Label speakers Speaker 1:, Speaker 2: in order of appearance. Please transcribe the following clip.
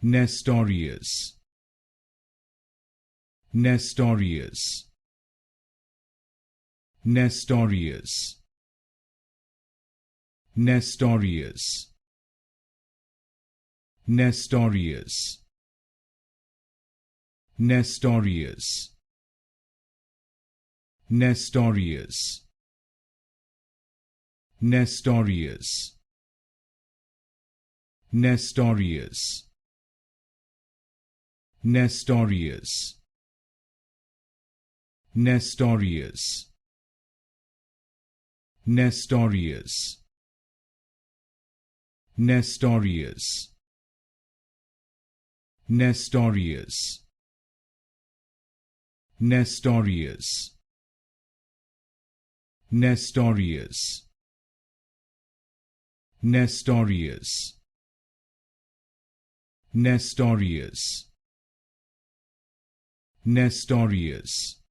Speaker 1: Nestorius, Nestorius, Nestorius, Nestorius, Nestorius, Nestorius, Nestorius, Nestorius, Nestorius, Nestorius, Nestorius, Nestorius, Nestorius, Nestorius, Nestorius, Nestorius, Nestorius, Nestorius, Nestorius,